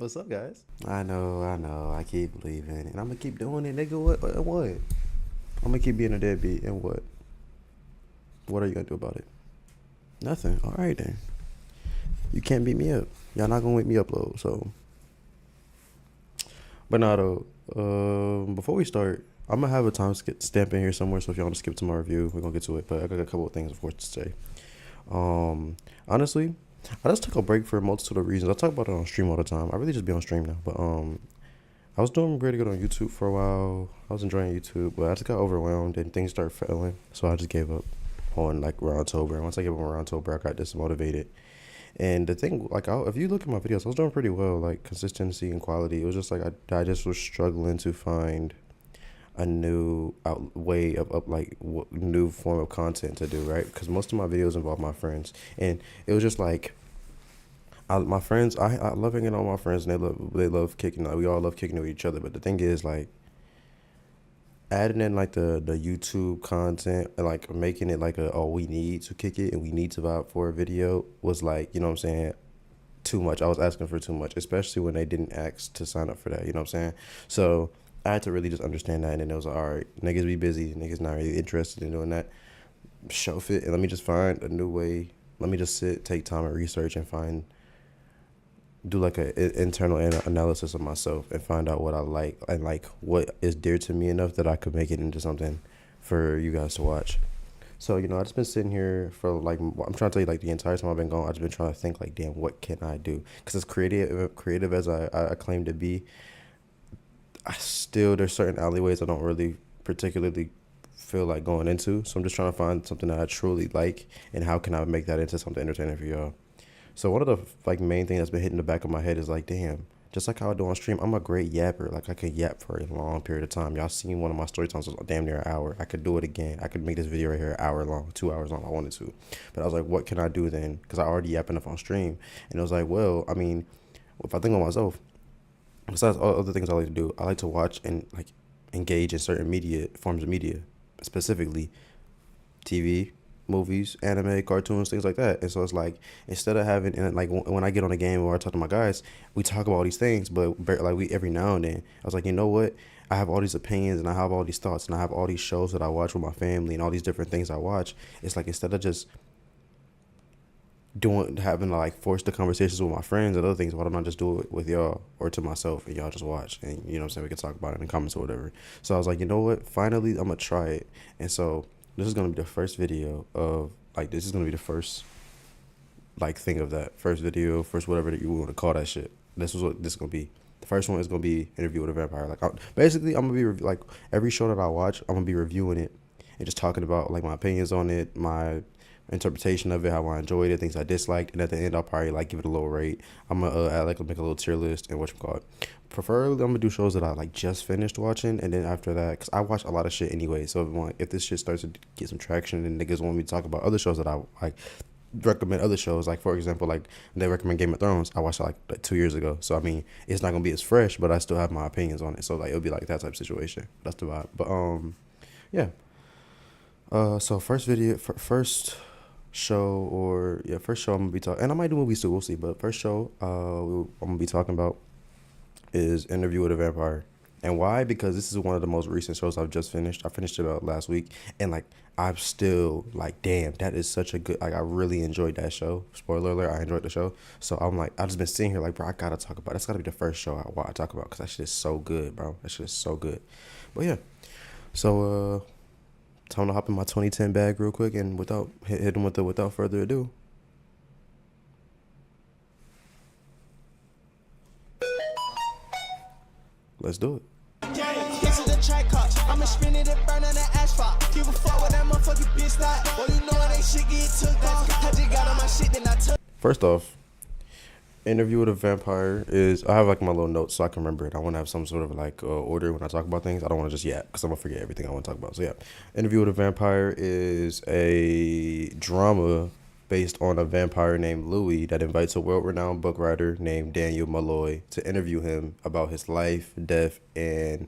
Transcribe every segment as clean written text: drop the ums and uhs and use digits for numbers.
What's up, guys? I know. I keep leaving, and I'm gonna keep doing it, nigga. What? I'm gonna keep being a deadbeat, and what? What are you gonna do about it? Nothing. All right then. You can't beat me up. Y'all not gonna make me upload. So, but now though, before we start, I'm gonna have a time stamp in here somewhere. So if y'all want to skip to my review, we're gonna get to it. But I got a couple of things, of course, to say. Honestly, I just took a break for a multitude of reasons. I talk about it on stream all the time. I really just be on stream now, but I was doing pretty good on YouTube for a while. I was enjoying YouTube, but I just got overwhelmed and things started failing. So I just gave up on like around October. And once I gave up around October, I got dismotivated. And the thing, like, if you look at my videos, I was doing pretty well, like consistency and quality. It was just like I just was struggling to find a new way of like new form of content to do, right? Because most of my videos involve my friends, and it was just like my friends. I love hanging out with my friends, and they love kicking. Like, we all love kicking with each other. But the thing is, like, adding in like the YouTube content and like making it like a, oh, we need to kick it and we need to vibe for a video was like, you know what I'm saying, too much. I was asking for too much, especially when they didn't ask to sign up for that, you know what I'm saying? So I had to really just understand that, and then it was like, all right, niggas be busy, niggas not really interested in doing that. Shelf it and let me just find a new way. Let me just take time and research and do like a internal analysis of myself and find out what I like and like what is dear to me enough that I could make it into something for you guys to watch. So, I just been sitting here for like, I'm trying to tell you, like, the entire time I've been gone, I've just been trying to think like, damn, what can I do? Because as creative as I claim to be, there's certain alleyways I don't really particularly feel like going into. So I'm just trying to find something that I truly like, and how can I make that into something entertaining for y'all. So one of the like main things that's been hitting the back of my head is like, damn, just like how I do on stream, I'm a great yapper. Like, I could yap for a long period of time. Y'all seen one of my story times was damn near an hour. I could do it again. I could make this video right here an hour long, 2 hours long if I wanted to. But I was like, what can I do then? Because I already yap enough on stream. And it was like, well, I mean, if I think of myself, besides all other things I like to do, I like to watch and like engage in certain forms of media, specifically TV, movies, anime, cartoons, things like that. And so it's like, instead of having, and like when I get on a game or I talk to my guys, we talk about all these things, but like we every now and then, I was like, you know what? I have all these opinions and I have all these thoughts and I have all these shows that I watch with my family and all these different things I watch. It's like, instead of just having to like force the conversations with my friends and other things, why don't I just do it with y'all or to myself and y'all just watch, and you know what I'm saying, we can talk about it in the comments or whatever. So I was like, you know what, finally I'm gonna try it. And so this is gonna be the first video of like, this is gonna be the first like thing of that first video, first whatever that you want to call that shit. This is what this is gonna be. The first one is gonna be Interview with a Vampire. Like, basically I'm gonna be like, every show that I watch, I'm gonna be reviewing it and just talking about like my opinions on it, my interpretation of it, how I enjoyed it, things I disliked, and at the end I'll probably like give it a low rate. I'm gonna make a little tier list and whatchamacallit. Preferably I'm gonna do shows that I like just finished watching, and then after that, because I watch a lot of shit anyway, so if this shit starts to get some traction and niggas want me to talk about other shows that I like, recommend other shows, like for example, like they recommend Game of Thrones, I watched it like 2 years ago, so I mean, it's not gonna be as fresh, but I still have my opinions on it, so like it'll be like that type of situation. That's the vibe. But yeah. So first show, first show I'm gonna be talking, and I might do movies too, we'll see, but first show I'm gonna be talking about is Interview with a Vampire. And why? Because this is one of the most recent shows I've just finished. I finished it last week, and like, I'm still like, damn, that is such a good, like, I really enjoyed that show. Spoiler alert, I enjoyed the show. So I'm like, I just been sitting here like, bro, I gotta talk about, that's gotta be the first show I talk about, because that shit is so good, bro. That shit is so good. But yeah, so time to hop in my 2010 bag real quick, and hit them with the without further ado. Let's do it. This is the track car. I'ma spin it and burn on the asphalt. Give a fuck with that motherfucking bitch like. Well, you know they shit get took off. I just got on my shit, then I took. First off, Interview with a Vampire is, I have like my little notes so I can remember it. I want to have some sort of like order when I talk about things. I don't want to just yap, because I'm gonna forget everything I want to talk about. So yeah, Interview with a Vampire is a drama based on a vampire named Louis that invites a world-renowned book writer named Daniel Malloy to interview him about his life, death, and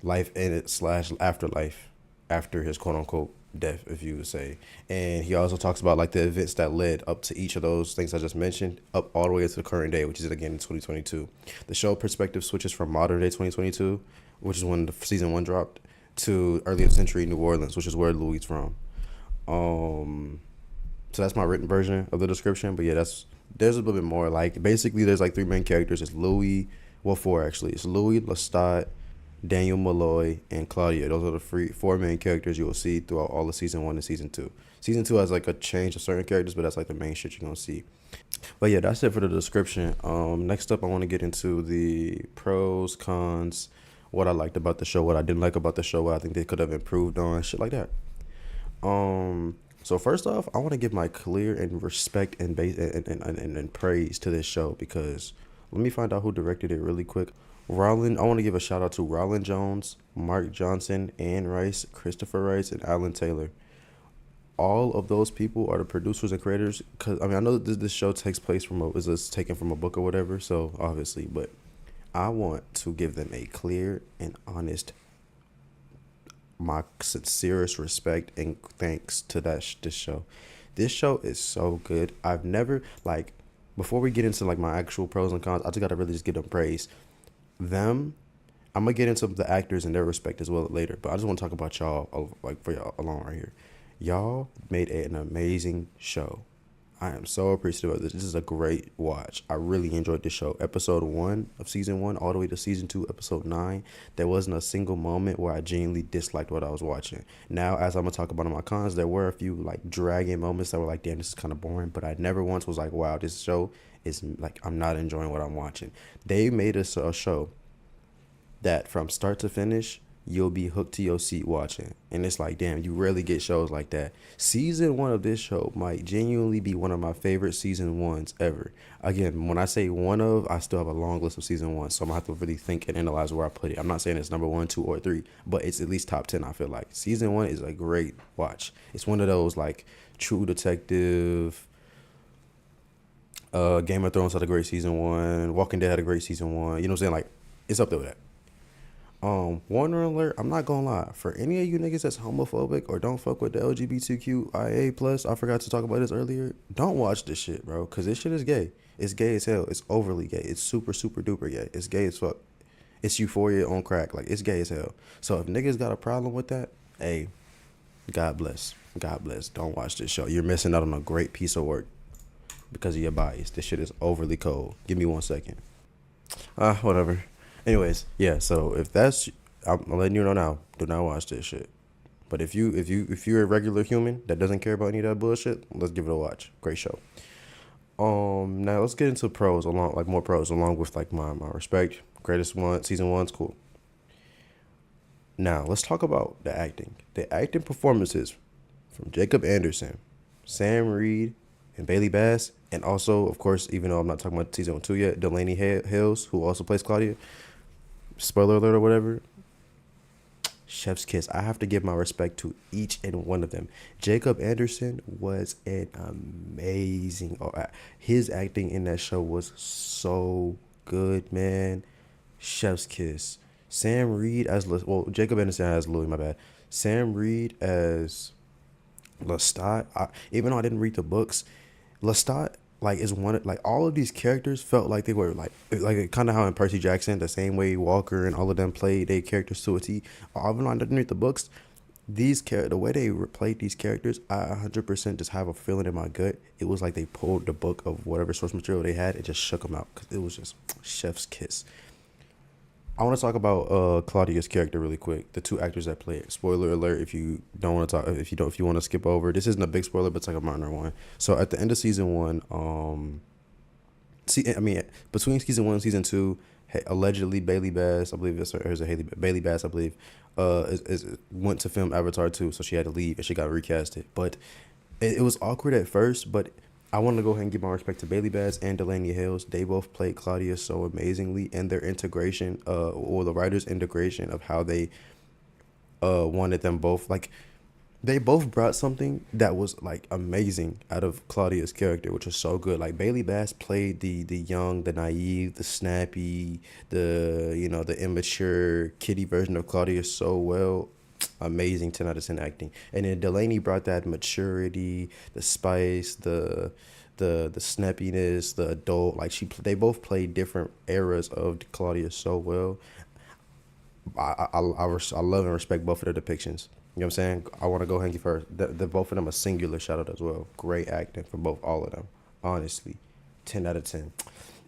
life in it / afterlife after his quote-unquote death, if you would say. And he also talks about like the events that led up to each of those things I just mentioned, up all the way to the current day, which is again in 2022. The show perspective switches from modern day 2022, which is when the season one dropped, to earlier century New Orleans, which is where Louis from. Um, so that's my written version of the description. But yeah, there's a little bit more. Like basically, there's like three main characters. It's Louis, well, four actually. It's Louis, Lestat, Daniel Malloy, and Claudia. Those are the four main characters you will see throughout all of season one and season two. Season two has like a change of certain characters, but that's like the main shit you're gonna see. But yeah, that's it for the description. Next up, I want to get into the pros, cons, what I liked about the show, what I didn't like about the show, what I think they could have improved on, shit like that. So first off, I want to give my clear and respect and base and praise to this show because let me find out who directed it really quick. Roland, I want to give a shout out to Roland Jones, Mark Johnson, Anne Rice, Christopher Rice, and Alan Taylor. All of those people are the producers and creators. Cause I mean, I know this show takes place is taken from a book or whatever. So obviously, but I want to give them a clear and honest, my sincerest respect and thanks to this show. This show is so good. I've never like before we get into like my actual pros and cons. I just gotta really just give them praise. Them, I'm gonna get into the actors and their respect as well later. But I just want to talk about y'all like for y'all alone right here. Y'all made an amazing show. I am so appreciative of this. This is a great watch. I really enjoyed this show. Episode 1 of season 1 all the way to season 2, episode 9. There wasn't a single moment where I genuinely disliked what I was watching. Now, as I'm going to talk about in my cons, there were a few like dragging moments that were like, damn, this is kind of boring. But I never once was like, wow, this show is like, I'm not enjoying what I'm watching. They made us a show that from start to finish, you'll be hooked to your seat watching. And it's like, damn, you rarely get shows like that. Season 1 of this show might genuinely be one of my favorite season 1s ever. Again, when I say one of, I still have a long list of season 1, so I'm going to have to really think and analyze where I put it. I'm not saying it's number 1, 2, or 3, but it's at least top 10, I feel like. Season 1 is a great watch. It's one of those, like, True Detective, Game of Thrones had a great season 1, Walking Dead had a great season 1. You know what I'm saying? Like, it's up there with that. Warner alert, I'm not gonna lie. For any of you niggas that's homophobic or don't fuck with the LGBTQIA plus, I forgot to talk about this earlier. Don't watch this shit, bro, cause this shit is gay. It's gay as hell. It's overly gay. It's super super duper gay. It's gay as fuck. It's Euphoria on crack. Like it's gay as hell. So if niggas got a problem with that, hey, God bless. God bless. Don't watch this show. You're missing out on a great piece of work because of your bias. This shit is overly cold. Give me 1 second. Whatever. Anyways, yeah. So if that's, I'm letting you know now. Do not watch this shit. But if you're a regular human that doesn't care about any of that bullshit, let's give it a watch. Great show. Now let's get into pros more pros along with like my respect. Greatest one, season 1's cool. Now let's talk about the acting. The acting performances from Jacob Anderson, Sam Reed, and Bailey Bass, and also of course, even though I'm not talking about season 2 yet, Delaney Hills, who also plays Claudia. Spoiler alert or whatever. Chef's kiss. I have to give my respect to each and one of them. Jacob Anderson was an amazing. His acting in that show was so good, man. Chef's kiss. Sam Reed as Jacob Anderson as Louis. My bad. Sam Reed as Lestat. Even though I didn't read the books, Lestat like is one like all of these characters felt like they were like kind of how in Percy Jackson, the same way Walker and all of them played their characters to a T. Even though I didn't read the books, the way they played these characters, I 100% just have a feeling in my gut. It was like they pulled the book of whatever source material they had and just shook them out because it was just chef's kiss. I want to talk about Claudia's character really quick. The two actors that play it. Spoiler alert! If you don't want to talk, if you want to skip over, this isn't a big spoiler, but it's like a minor one. So at the end of season 1, between season 1 and season 2, allegedly Bailey Bass, I believe Bailey Bass, I believe, went to film Avatar 2, so she had to leave and she got recasted. But it was awkward at first, but I want to go ahead and give my respect to Bailey Bass and Delaney Hills. They both played Claudia so amazingly, and their integration, or the writers' integration of how they wanted them both. Like, they both brought something that was like amazing out of Claudia's character, which was so good. Like Bailey Bass played the young, the naive, the snappy, the immature, kiddie version of Claudia so well. amazing 10 out of 10 acting. And then Delaney brought that maturity, the spice, the snappiness, the adult. Like they both played different eras of Claudia so well. I love and respect both of their depictions. You know what I'm saying? I want to go ahead and give her the both of them a singular shout out as well. Great acting from both all of them. Honestly, 10 out of 10.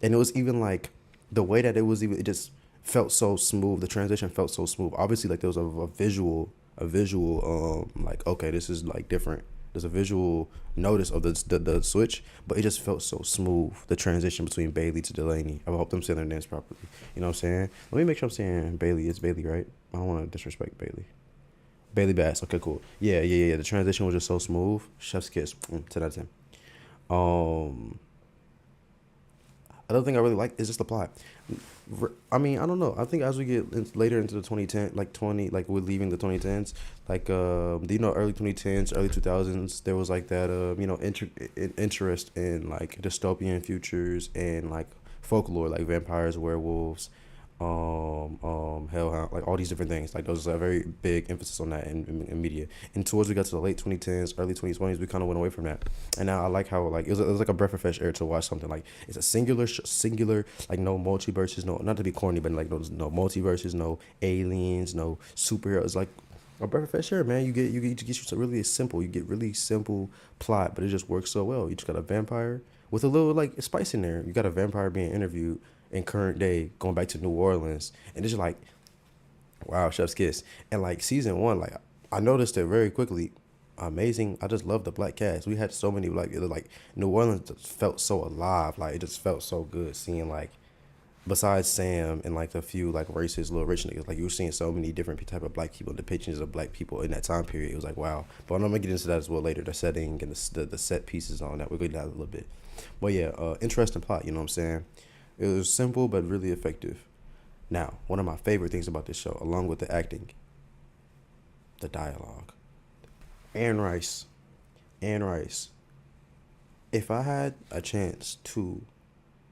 And it was even like the way that it just felt so smooth. The transition felt so smooth. Obviously, like there was a visual like okay, this is like different. There's a visual notice of the switch, but it just felt so smooth. The transition between Bailey to Delaney. I hope I'm saying their names properly. You know what I'm saying? Let me make sure I'm saying Bailey. It's Bailey, right? I don't want to disrespect Bailey. Bailey Bass. Okay, cool. Yeah. The transition was just so smooth. Chef's kiss. 10 out of 10. Um, Another thing I really like is just the plot. I mean, I don't know. I think as we get later into the 2010, like 20, like we're leaving the 2010s, like early 2010s, early 2000s, there was like that interest in like dystopian futures and like folklore, like vampires, werewolves, hellhound, like all these different things. Like there was a very big emphasis on that in media. And towards we got to the late 2010s, early 2020s, we kind of went away from that. And now I like how like it was like a breath of fresh air to watch something like it's a singular, like no multiverses, no, not to be corny, but like no multiverses, no aliens, no superheroes, like a breath of fresh air, man. You get you to really simple. You get really simple plot, but it just works so well. You just got a vampire with a little like spice in there. You got a vampire being interviewed in current day, going back to New Orleans, and it's just like, wow, chef's kiss. And like season one, like I noticed it very quickly. Amazing. I just love the black cast. We had so many like New Orleans just felt so alive. Like it just felt so good seeing like besides Sam and like a few like racist little rich niggas, like you were seeing so many different type of black people, depictions of black people in that time period. It was like wow. But I'm gonna get into that as well later. The setting and the set pieces on that. We'll go down a little bit. But yeah, interesting plot. You know what I'm saying? It was simple but really effective. Now, one of my favorite things about this show, along with the acting, the dialogue. Anne Rice. Anne Rice. If I had a chance to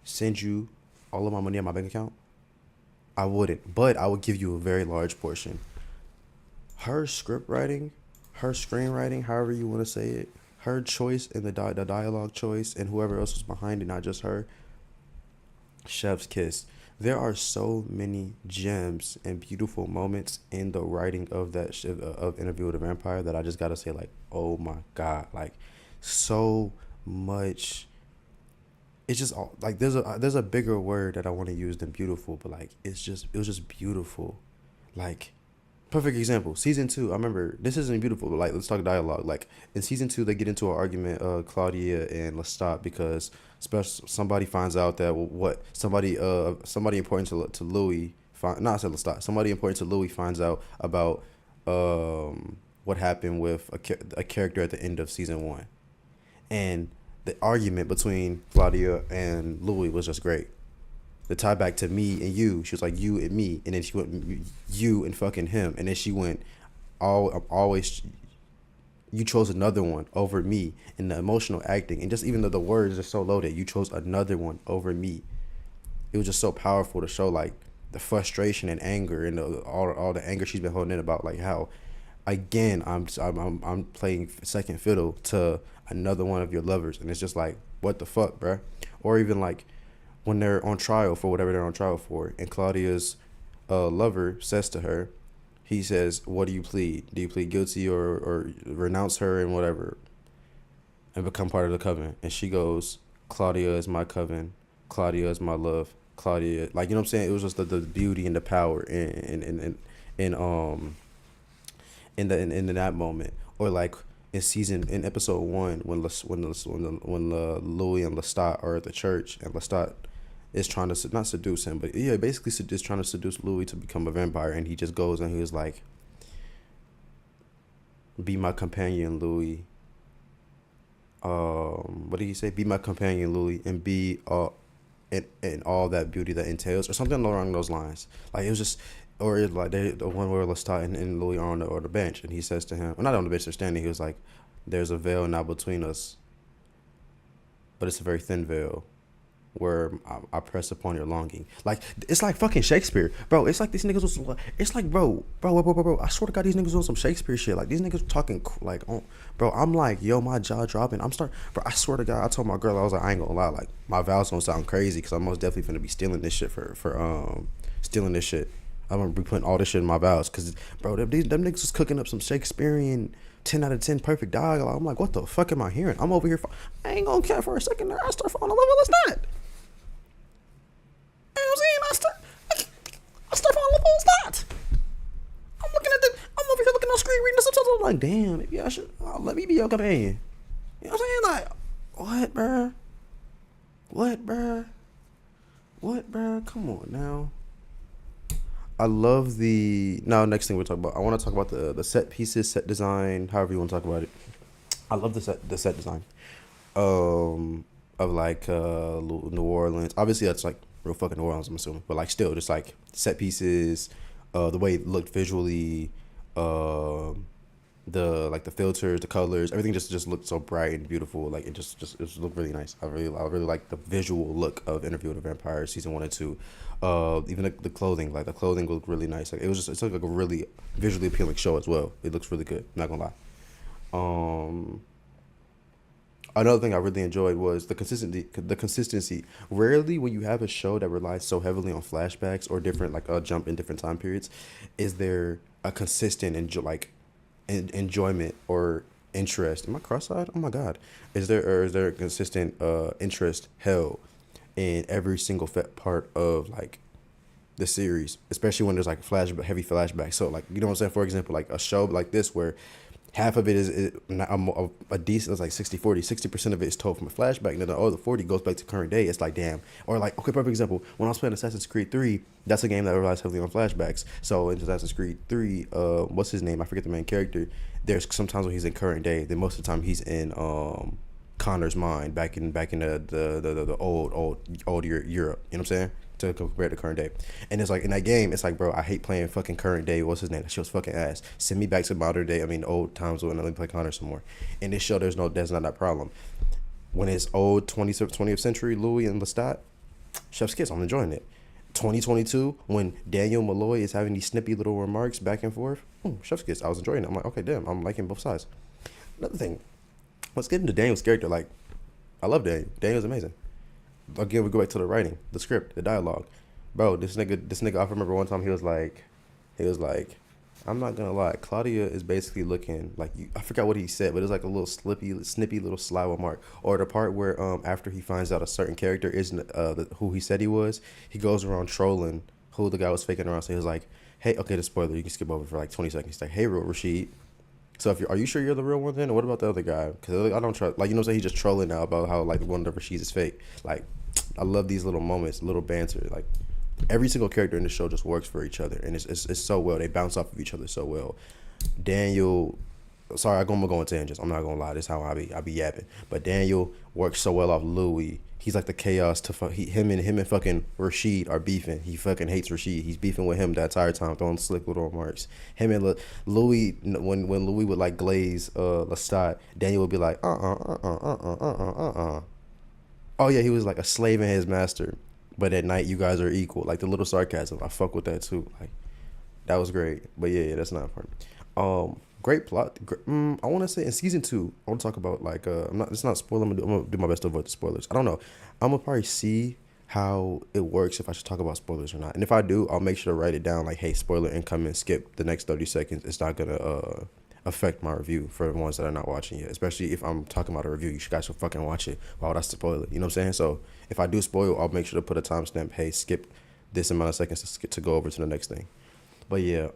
send you all of my money on my bank account, I wouldn't. But I would give you a very large portion. Her script writing, her screenwriting, however you want to say it, her choice and the dialogue choice and whoever else was behind it, not just her, chef's kiss. There are so many gems and beautiful moments in the writing of that of Interview with a Vampire that I just gotta say like, oh my god, like so much. It's just all like there's a bigger word that I want to use than beautiful, but like it was just beautiful, like. Perfect example. Season 2. I remember this isn't beautiful, but like let's talk dialogue. Like in season 2, they get into an argument, Claudia and Lestat, because somebody finds out that what somebody important to Louis. Not I said Lestat. Somebody important to Louis finds out about what happened with a character at the end of season 1, and the argument between Claudia and Louis was just great. The tie back to me and you. She was like you and me, and then she went you and fucking him, and then she went always. You chose another one over me, and the emotional acting, and just even though the words are so loaded, you chose another one over me. It was just so powerful to show like the frustration and anger and all the anger she's been holding in about like how, again, I'm playing second fiddle to another one of your lovers, and it's just like what the fuck, bruh. Or even like when they're on trial for whatever they're on trial for, and Claudia's lover says to her, he says, what do you plead? Do you plead guilty or renounce her and whatever and become part of the covenant? And she goes, Claudia is my coven. Claudia is my love. Claudia, like, you know what I'm saying? It was just the beauty and the power in that moment. Or like in episode 1 when Louis and Lestat are at the church, and Lestat is trying to not seduce him, but yeah, basically just trying to seduce Louis to become a vampire, and he just goes and he was like, "Be my companion, Louis." What did he say? Be my companion, Louis, and be and all that beauty that entails, or something along those lines. Like it was just, or it's like the one where Lestat and Louis are on the bench, and he says to him, well, not on the bench, they're standing. He was like, "There's a veil now between us, but it's a very thin veil. where I press upon your longing. Like it's like fucking Shakespeare, bro. It's like these niggas was. It's like bro. I swear to God, these niggas on some Shakespeare shit. Like these niggas talking like, on, bro. I'm like, yo, my jaw dropping. Bro. I swear to God, I told my girl I was like, I ain't gonna lie, like my vows don't sound crazy because I'm most definitely finna be stealing this shit for stealing this shit. I'm gonna be putting all this shit in my vows because, bro, them niggas was cooking up some Shakespearean 10 out of 10 perfect dialogue. I'm like, what the fuck am I hearing? I'm over here. I ain't gonna care for a second there. I start falling in love with that. You know what I'm saying? I start falling in love with that. I'm over here looking on screen reading the subtitles. I'm like, damn, maybe I should let me be your companion. You know what I'm saying? Like, what, bruh? What, bruh? Come on now. I love the next thing we'll talk about. I want to talk about the set pieces, set design, however you want to talk about it. I love the set design of like New Orleans. Obviously that's like real fucking New Orleans, I'm assuming, but like still just like set pieces, the way it looked visually, the like the filters, the colors, everything just looked so bright and beautiful. Like it just looked really nice. I really like the visual look of Interview with a Vampire season 1 and 2. Even the clothing, like the clothing looked really nice. Like it's like a really visually appealing show as well. It looks really good. Not gonna lie. Another thing I really enjoyed was the consistency. Rarely when you have a show that relies so heavily on flashbacks or different like a jump in different time periods, is there a consistent enjoyment or interest. Am I cross-eyed? Oh my God. Is there a consistent interest held in every single part of like the series, especially when there's like heavy flashbacks. So like, you know what I'm saying? For example, like a show like this where half of it is not a decent, it's like 60-40. 60% of it is told from a flashback, and then the other 40 goes back to current day. It's like, damn. Or like, okay, perfect example. When I was playing Assassin's Creed 3, that's a game that relies heavily on flashbacks. So in Assassin's Creed 3, what's his name? I forget the main character. There's sometimes when he's in current day, then most of the time he's in Connor's mind back in the old Europe. You know what I'm saying? To compare to current day. And it's like in that game, it's like, bro, I hate playing fucking current day. What's his name? That shit was fucking ass. Send me back to modern day. I mean, old times when I let me play Connor some more. In this show, there's not that problem. When it's old 20th century Louis and Lestat, chef's kiss. I'm enjoying it. 2022, when Daniel Malloy is having these snippy little remarks back and forth, chef's kiss. I was enjoying it. I'm like, okay, damn, I'm liking both sides. Another thing, let's get into Daniel's character. Like, I love Daniel. Daniel's amazing. Again, we go back to the writing, the script, the dialogue. Bro, this nigga, I remember one time he was like, I'm not gonna lie, Claudia is basically looking like you. I forgot what he said, but it was like a little snippy little sly remark. Or the part where after he finds out a certain character isn't who he said he was, he goes around trolling who the guy was faking around. So he was like, hey, okay, the spoiler, you can skip over for like 20 seconds. He's like, hey, real Rashid. So are you sure you're the real one then? Or what about the other guy? Because I don't trust, like, you know what I'm saying? He's just trolling now about how, like, one of the Rashids is fake. Like, I love these little moments, little banter. Like, every single character in the show just works for each other. And it's so well. They bounce off of each other so well. Daniel, sorry, I'm going to go into tangents. I'm not going to lie. This is how I be yapping. But Daniel works so well off Louis. He's like the chaos to him and fucking Rashid are beefing. He fucking hates Rashid. He's beefing with him the entire time, throwing slick little remarks. Him and Louis, when Louis would like glaze Lestat, Daniel would be like Oh yeah, he was like a slave in his master, but at night you guys are equal. Like the little sarcasm, I fuck with that too. Like that was great. But yeah, that's not important. Great plot. I want to say in season 2, I want to talk about like it's not spoiler. I'm gonna do my best to avoid the spoilers. I don't know. I'm gonna probably see how it works if I should talk about spoilers or not. And if I do, I'll make sure to write it down. Like, hey, spoiler incoming. Skip the next 30 seconds. It's not gonna affect my review for the ones that are not watching yet. Especially if I'm talking about a review, you guys should fucking watch it. Why would I spoil it? You know what I'm saying? So if I do spoil, I'll make sure to put a timestamp. Hey, skip this amount of seconds to go over to the next thing. But yeah,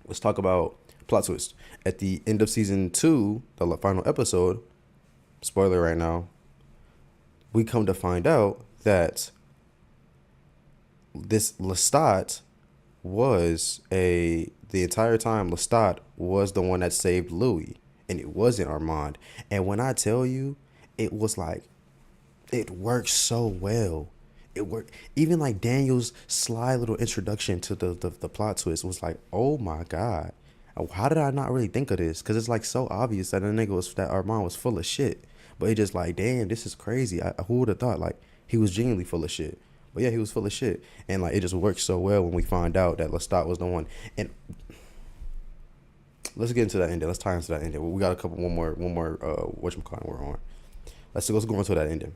let's talk about plot twist. At the end of season 2, the final episode, spoiler right now, we come to find out that this Lestat was the entire time Lestat was the one that saved Louis, and it wasn't Armand. And when I tell you, it was like, it worked so well. It worked. Even like Daniel's sly little introduction to the plot twist was like, oh my God, how did I not really think of this? Because it's like so obvious that that Armand was full of shit. But it just like, damn, this is crazy. Who would have thought? Like, he was genuinely full of shit. But yeah, he was full of shit, and like it just worked so well when we find out that Lestat was the one. And let's get into that ending. Let's tie into that ending. We got a couple, one more. Whatchamacallit we're on. Let's go into that ending.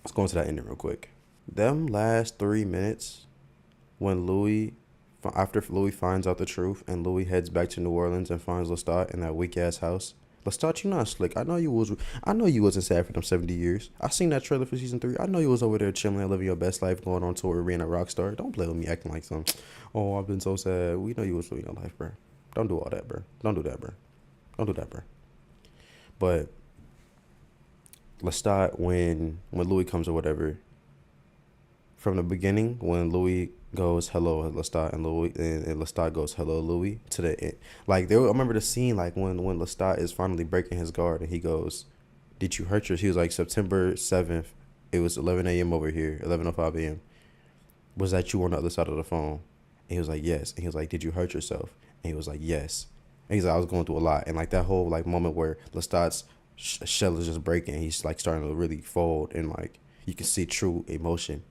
Let's go into that ending real quick. Them last 3 minutes when after Louis finds out the truth and Louis heads back to New Orleans and finds Lestat in that weak ass house. Lestat, you not slick. I know you wasn't sad for them 70 years. I seen that trailer for season 3. I know you was over there chilling, living your best life, going on tour, being a rock star. Don't play with me acting like some, oh, I've been so sad. We know you was living your life, bro. Don't do all that, bro. Don't do that, bro. Don't do that, bro. But Lestat, when Louis comes or whatever, from the beginning, when Louis goes hello Lestat and Lestat goes hello Louis to the end, like I remember the scene like when Lestat is finally breaking his guard and he goes, "Did you hurt yourself?" He was like, "September 7th, it was 11 a.m. over here, 11:05 a.m. Was that you on the other side of the phone?" And he was like, "Yes." And he was like, "Did you hurt yourself?" And he was like, "Yes." And he's like, "I was going through a lot." And like that whole like moment where Lestat's shell is just breaking, he's like starting to really fold, and like you can see true emotion.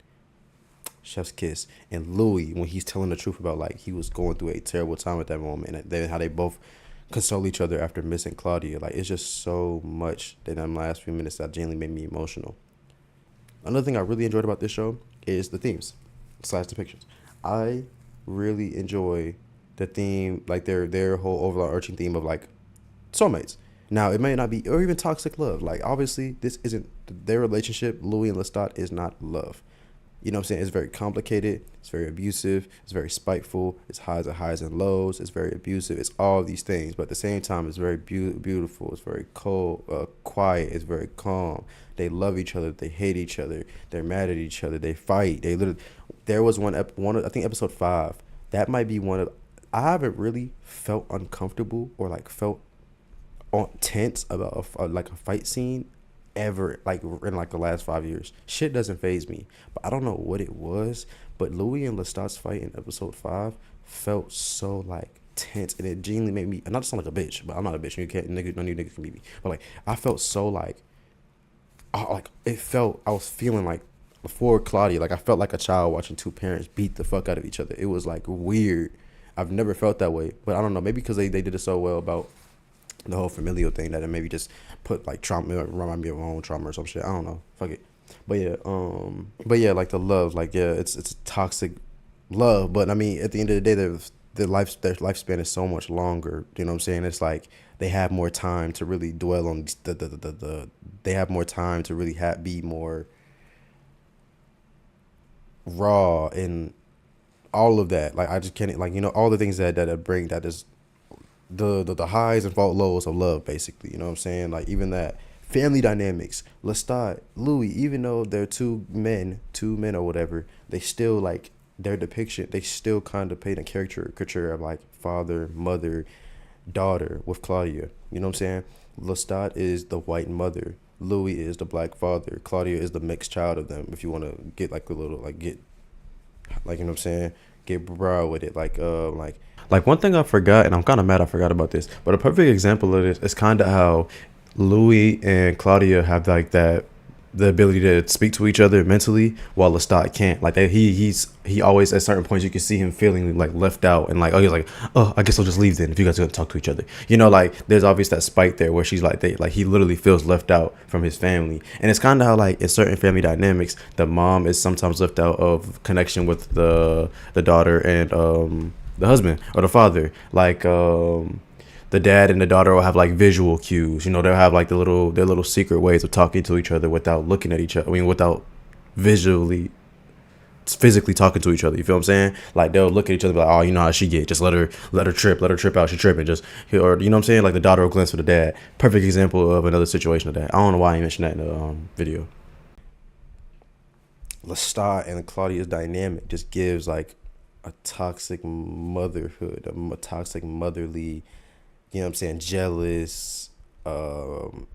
Chef's kiss. And Louis, when he's telling the truth about like he was going through a terrible time at that moment, and then how they both console each other after missing Claudia, like it's just so much in them last few minutes that genuinely made me emotional. Another thing I really enjoyed about this show is the themes / depictions. I really enjoy the theme, like their whole overarching theme of like soulmates. Now it may not be, or even toxic love. Like obviously this isn't their relationship. Louis and Lestat is not love. You know what I'm saying? It's very complicated. It's very abusive. It's very spiteful. It's highs and lows. It's very abusive. It's all of these things. But at the same time, it's very beautiful. It's very cold, quiet. It's very calm. They love each other. They hate each other. They're mad at each other. They fight. They literally. There was one I think episode 5. That might be one of. I haven't really felt uncomfortable or like felt tense about like a fight scene ever, like in like the last 5 years. Shit doesn't faze me, but I don't know what it was, but Louis and Lestat's fight in episode 5 felt so like tense, and it genuinely made me, not to sound like a bitch, but I'm not a bitch. You can't, nigga, none of you niggas can beat me, but like I felt so like it felt, I was feeling like before Claudia, like I felt like a child watching two parents beat the fuck out of each other. It was like weird. I've never felt that way, but I don't know, maybe because they did it so well about the whole familial thing that it maybe just put like trauma, remind me of my own trauma or some shit. I don't know. Fuck it. But yeah, like the love, like yeah, it's a toxic love. But I mean, at the end of the day, their lifespan is so much longer. You know what I'm saying? It's like they have more time to really dwell on they have more time to really be more raw and all of that. Like I just can't, like, you know, all the things that bring that is the highs and lows of love, basically. You know what I'm saying? Like even that family dynamics, Lestat, Louis, even though they're two men or whatever, they still like their depiction, they still kind of paint a caricature of like father, mother, daughter with Claudia. You know what I'm saying? Lestat is the white mother, Louis is the black father, Claudia is the mixed child of them. If you want to get like a little like get like, you know what I'm saying, get broad with it, like one thing I forgot, and I'm kind of mad I forgot about this, but a perfect example of this is kind of how Louis and Claudia have like the ability to speak to each other mentally, while Lestat can't. Like he always at certain points you can see him feeling like left out, and like, oh, he's like, oh, I guess I'll just leave then if you guys are gonna talk to each other. You know, like there's obvious that spite there where she's like he literally feels left out from his family, and it's kind of how like in certain family dynamics the mom is sometimes left out of connection with the daughter and the husband or the father. Like the dad and the daughter will have like visual cues. You know, they'll have like their little secret ways of talking to each other without looking at each other. I mean, without physically talking to each other. You feel what I'm saying? Like they'll look at each other and be like, oh, you know how she get. Just let her trip out. She tripping. Just, or you know what I'm saying? Like the daughter will glance for the dad. Perfect example of another situation of that. I don't know why I mentioned that in the video. Lestat and Claudia's dynamic just gives like a toxic motherhood, a toxic motherly, you know what I'm saying, jealous,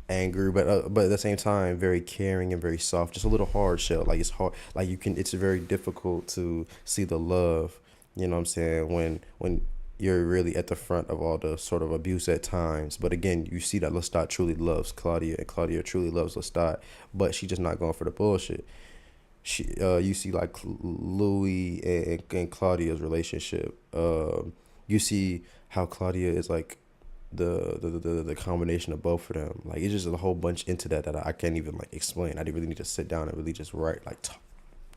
angry, but at the same time very caring and very soft, just a little hard shell. Like it's hard, like it's very difficult to see the love, you know what I'm saying, when you're really at the front of all the sort of abuse at times. But again, you see that Lestat truly loves Claudia, and Claudia truly loves Lestat, but she's just not going for the bullshit. You see like Louis and Claudia's relationship. You see how Claudia is like the combination of both of them. Like it's just a whole bunch into that I can't even like explain. I really need to sit down and really just write like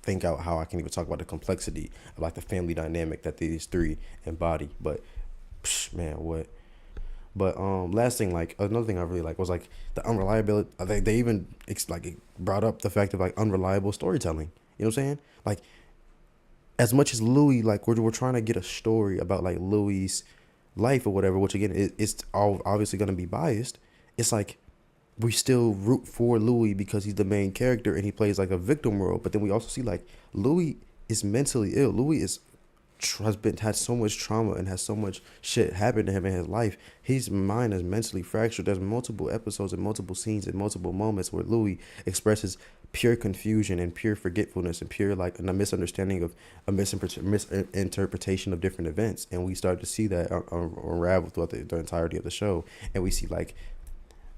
think out how I can even talk about the complexity of like the family dynamic that these three embody. But man, what? But last thing, like another thing I really like was like the unreliability. They even like brought up the fact of like unreliable storytelling. You know what I'm saying? Like as much as Louis, like we're trying to get a story about like Louis's life or whatever, which again it's all obviously gonna be biased. It's like we still root for Louis because he's the main character and he plays like a victim role. But then we also see like Louis is mentally ill. Louis had so much trauma and has so much shit happen to him in his life. His mind is mentally fractured. There's multiple episodes and multiple scenes and multiple moments where Louis expresses pure confusion and pure forgetfulness and pure like a misunderstanding of a misinterpretation of different events. And we start to see that unravel throughout the entirety of the show. And we see like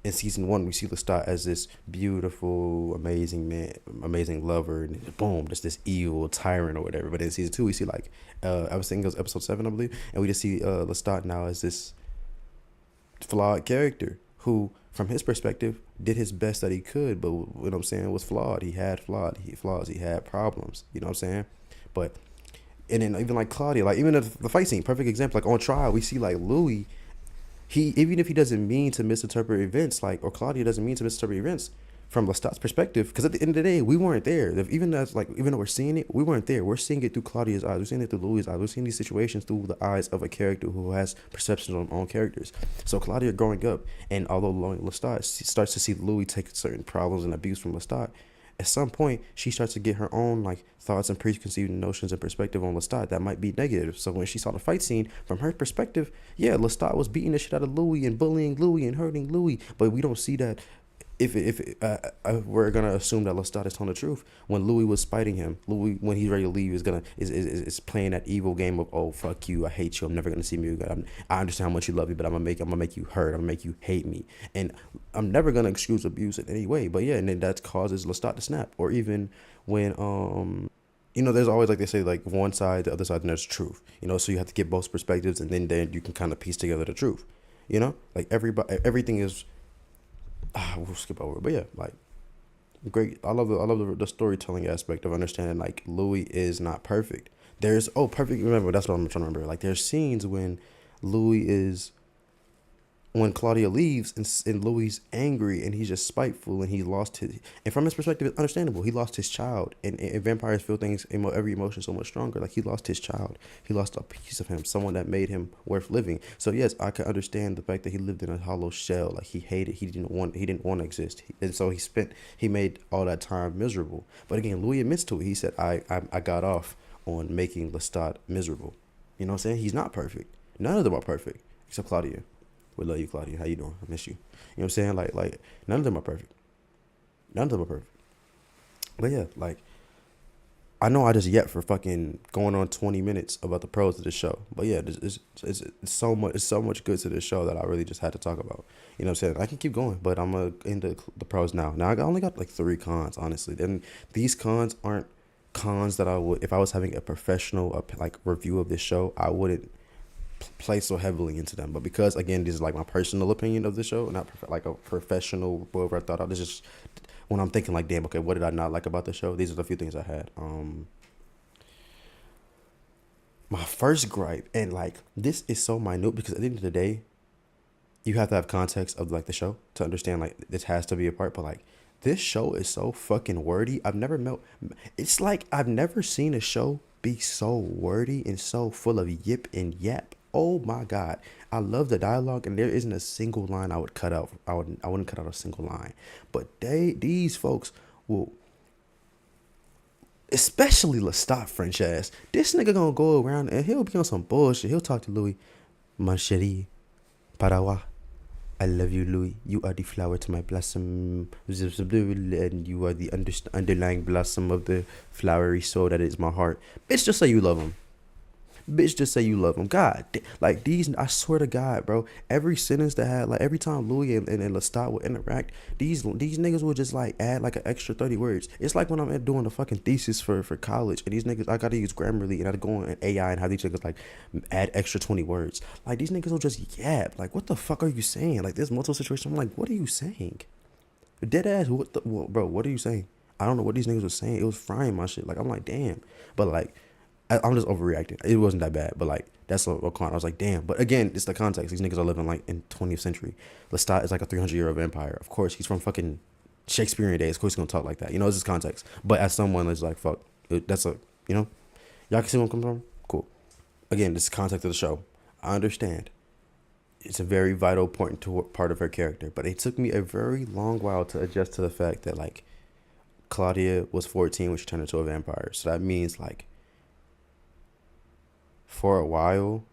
in season 1, we see Lestat as this beautiful, amazing man, amazing lover, and boom, just this evil tyrant or whatever. But in season 2, we see like, I was thinking it was episode 7, I believe, and we just see Lestat now as this flawed character who, from his perspective, did his best that he could, but you know what I'm saying, was flawed. He had flaws, he had problems, you know what I'm saying? But, and then even like Claudia, like even the fight scene, perfect example, like on trial, we see like Louis, even if he doesn't mean to misinterpret events, like, or Claudia doesn't mean to misinterpret events from Lestat's perspective, because at the end of the day, we weren't there. Even though we're seeing it, we weren't there. We're seeing it through Claudia's eyes. We're seeing it through Louis' eyes. We're seeing these situations through the eyes of a character who has perceptions on own characters. So Claudia growing up, and although Lestat starts to see Louis take certain problems and abuse from Lestat, at some point she starts to get her own like thoughts and preconceived notions and perspective on Lestat that might be negative. So when she saw the fight scene, from her perspective, yeah, Lestat was beating the shit out of Louis and bullying Louis and hurting Louis, but we don't see that. If we're gonna assume that Lestat is telling the truth, when Louis was spiting him, Louis, when he's ready to leave, is playing that evil game of, oh fuck you, I hate you, I'm never gonna see you again. I understand how much you love me, but I'm gonna make you hurt, I'm gonna make you hate me, and I'm never gonna excuse abuse in any way. But yeah, and then that causes Lestat to snap. Or even when there's always, like they say, like one side, the other side, and there's truth. So you have to get both perspectives, and then you can kind of piece together the truth. Like everything is. We'll skip over it, but yeah, like great. I love the storytelling aspect of understanding like Louis is not perfect. Perfect. Remember, that's what I'm trying to remember. Like there's scenes when Claudia leaves and Louis is angry and he's just spiteful and and from his perspective, it's understandable. He lost his child, and vampires feel things, every emotion so much stronger. Like he lost his child. He lost a piece of him, someone that made him worth living. So yes, I can understand the fact that he lived in a hollow shell. Like he hated, he didn't want to exist. And so he made all that time miserable. But again, Louis admits to it. He said, I got off on making Lestat miserable. You know what I'm saying? He's not perfect. None of them are perfect, except Claudia. We love you, Claudia. How you doing? I miss you. You know what I'm saying? Like none of them are perfect. None of them are perfect. But yeah, like I know I just yet for fucking going on 20 minutes about the pros of this show. But yeah, it's so much good to this show that I really just had to talk about. You know what I'm saying? I can keep going, but I'm gonna end the pros now. Now I only got like 3 cons, honestly. Then these cons aren't cons that I would, if I was having a professional like review of this show, I wouldn't play so heavily into them. But because again, this is like my personal opinion of the show, not like a professional whatever I thought of. This is when I'm thinking like, damn, okay, what did I not like about the show? These are the few things I had. My first gripe, and like this is so minute because at the end of the day, you have to have context of like the show to understand like this has to be a part. But like this show is so fucking wordy. It's like I've never seen a show be so wordy and so full of yip and yap. Oh my God. I love the dialogue, and there isn't a single line I would cut out. I wouldn't cut out a single line. But these folks will, especially Lestat French ass. This nigga gonna go around and he'll be on some bullshit. He'll talk to Louis, "Ma chérie, parawa. I love you, Louis. You are the flower to my blossom, and you are the underlying blossom of the flowery soul that is my heart." Bitch, just say you love him. Bitch, just say you love him. God, like these, I swear to God, bro. Every sentence that had, like, every time Louis and Lestat would interact, these niggas would just like add like an extra 30 words. It's like when I'm doing a fucking thesis for college, and these niggas, I gotta use Grammarly, and I gotta go on AI and have these niggas like add extra 20 words. Like these niggas will just yap. Like, what the fuck are you saying? Like, there's multiple situations. I'm like, what are you saying? Dead ass. Bro? What are you saying? I don't know what these niggas were saying. It was frying my shit. Like, I'm like, damn. But like, I'm just overreacting. It wasn't that bad, but like, that's a con. I was like, damn. But again, it's the context. These niggas are living like in 20th century. Lestat is like a 300-year-old vampire. Of course, he's from fucking Shakespearean days. Of course, he's gonna talk like that. You know, it's just context. But as someone that's like, fuck, that's a, you know, y'all can see where I'm coming from. Cool. Again, this is context of the show. I understand. It's a very vital point to part of her character, but it took me a very long while to adjust to the fact that like Claudia was 14 when she turned into a vampire. So that means like for a while,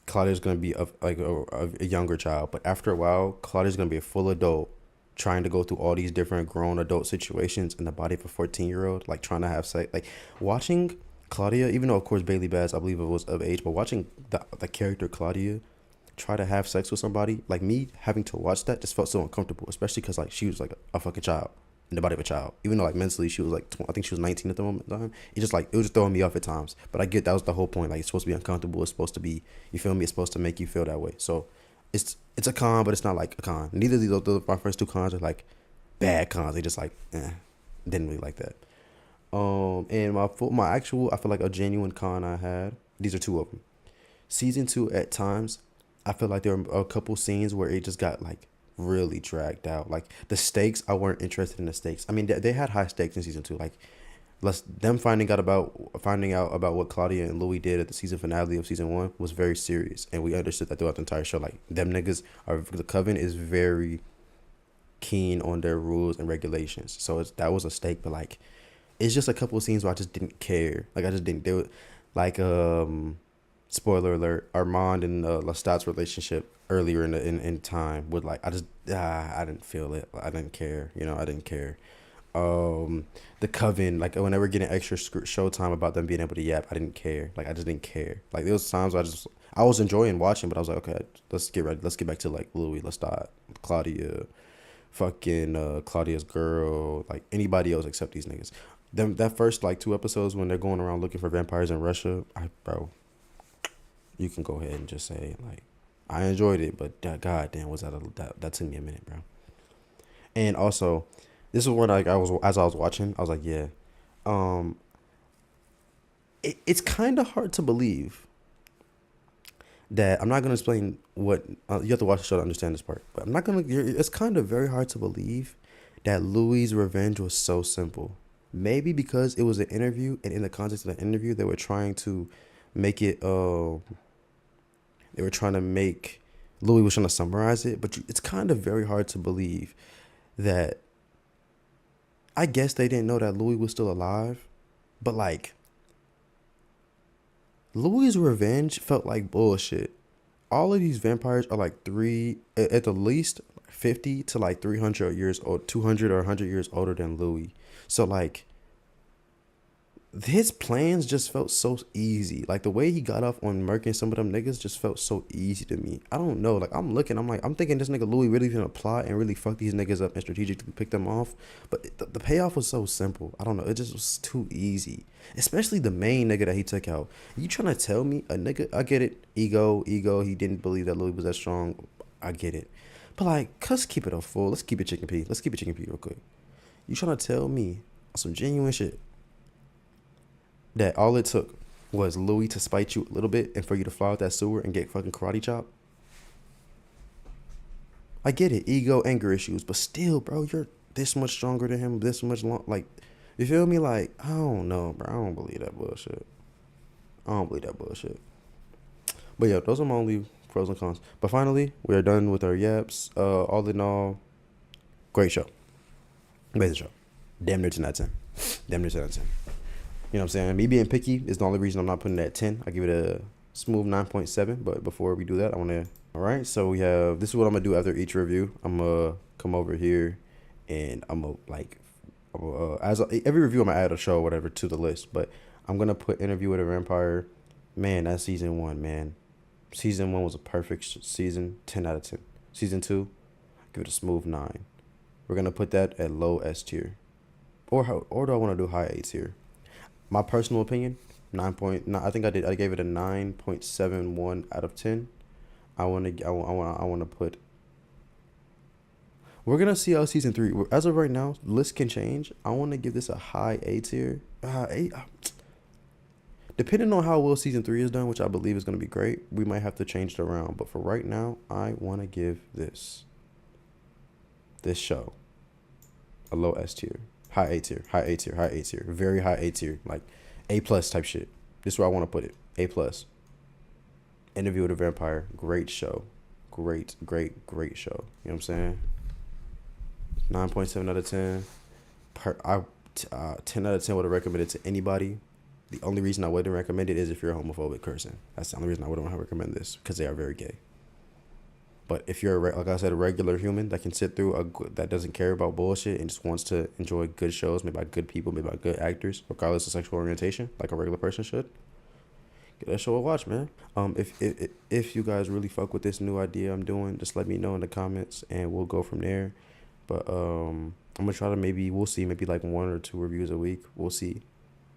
Claudia's gonna be a younger child, but after a while, Claudia's gonna be a full adult, trying to go through all these different grown adult situations in the body of a 14-year-old, like trying to have sex. Like watching Claudia, even though of course Bailey Bass, I believe it was of age, but watching the character Claudia try to have sex with somebody, like me having to watch that just felt so uncomfortable, especially because like she was like a fucking child in the body of a child, even though like mentally she was like I think she was 19 at the moment in time. It just like, it was just throwing me off at times, but I get that was the whole point. Like, it's supposed to be uncomfortable, it's supposed to be, you feel me, it's supposed to make you feel that way. So it's a con, but it's not like a con. Neither of my first two cons are like bad cons. They just like didn't really like that. And my actual, I feel like a genuine con I had, these are two of them. Season 2, at times I feel like there were a couple scenes where it just got like really dragged out. Like the stakes, I weren't interested in the stakes. I mean, they had high stakes in season 2. Like, them finding out about what Claudia and Louis did at the season finale of season 1 was very serious, and we understood that throughout the entire show. Like, them niggas are, the coven is very keen on their rules and regulations. So that was a stake, but like, it's just a couple of scenes where I just didn't care. Like, I just didn't do it. Like, spoiler alert, Armand and Lestat's relationship earlier in time would like, I didn't feel it. I didn't care. You know, I didn't care. The coven, like when they were getting extra showtime about them being able to yap, I didn't care. Like, I just didn't care. Like, there was times I was enjoying watching, but I was like, okay, let's get ready. Let's get back to like Louis, Lestat, Claudia, fucking Claudia's girl, like anybody else except these niggas. That first like 2 episodes when they're going around looking for vampires in Russia, bro, you can go ahead and just say like, I enjoyed it, but god damn, that took me a minute, bro. And also, this is when like I was watching, I was like, yeah, it's kind of hard to believe that, I'm not gonna explain what you have to watch the show to understand this part, but I'm not gonna. It's kind of very hard to believe that Louis' revenge was so simple. Maybe because it was an interview, and in the context of the interview, they were trying to make it. They were trying to make, Louis was trying to summarize it, but it's kind of very hard to believe that. I guess they didn't know that Louis was still alive, but like, Louis' revenge felt like bullshit. All of these vampires are like at the least 50 to like 300 years old, 200 or 100 years older than Louis. So like, his plans just felt so easy. Like, the way he got off on murking some of them niggas just felt so easy to me. I don't know. Like, I'm thinking this nigga Louis really gonna plot and really fuck these niggas up and strategically pick them off. But the payoff was so simple. I don't know. It just was too easy. Especially the main nigga that he took out. You trying to tell me a nigga? I get it. Ego. He didn't believe that Louis was that strong. I get it. But like, let's keep it a full. Let's keep it chicken pea. Let's keep it chicken pea real quick. You trying to tell me some genuine shit that all it took was Louis to spite you a little bit and for you to fly out that sewer and get fucking karate chopped? I get it, ego, anger issues, but still, bro, you're this much stronger than him, this much long. Like, you feel me? Like, I don't know, bro. I don't believe that bullshit. But yeah, those are my only pros and cons. But finally, we are done with our yaps. All in all, great show. Amazing show. Damn near 10 out of 10. You know what I'm saying? Me being picky is the only reason I'm not putting it at 10. I give it a smooth 9.7. But before we do that, I want to... All right, so we have... This is what I'm going to do after each review. I'm going to come over here and I'm going to, like... every review, I'm going to add a show or whatever to the list. But I'm going to put Interview with a Vampire Man, that's season 1, man. Season 1 was a perfect season, 10 out of 10. Season 2, give it a smooth 9. We're gonna put that at low S tier, or do I want to do high A tier? My personal opinion, 9. I think I gave it a 9.71 out of 10. I want to put. We're gonna see how season 3. As of right now, list can change. I want to give this a high A tier. Depending on how well season 3 is done, which I believe is gonna be great, we might have to change it around. But for right now, I want to give this show a low S tier, high A tier, high A tier, high A tier, very high A tier, like A plus type shit. This is where I want to put it. A plus. Interview with a Vampire, great show, great show. You know what I'm saying? 9.7 out of 10. 10 out of 10 would have recommended to anybody. The only reason I wouldn't recommend it is if you're a homophobic person. That's the only reason I wouldn't want to recommend this, because they are very gay. But if you're, like I said, a regular human that can sit through that doesn't care about bullshit and just wants to enjoy good shows made by good people, made by good actors, regardless of sexual orientation, like a regular person should, get that show a watch, man. If you guys really fuck with this new idea I'm doing, just let me know in the comments and we'll go from there. But I'm gonna try to we'll see, maybe like 1 or 2 reviews a week. We'll see,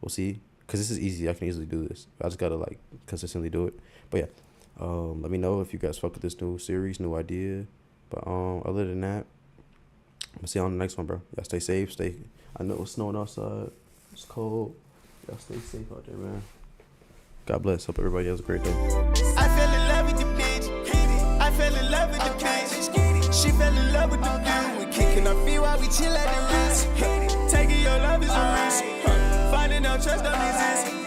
because this is easy. I can easily do this. I just gotta like consistently do it. But yeah. Let me know if you guys fuck with this new series, new idea. But other than that, I'm gonna see you on the next one, bro. Y'all stay safe. I know it's snowing outside. It's cold. Y'all stay safe out there, man. God bless. Hope everybody has a great day. I fell in love with the bitch. I fell in love with the bitch. She fell in love with the dude. We kicking our feet while we chill at the wrist. Taking your love is a risk. Finding out trust don't exist.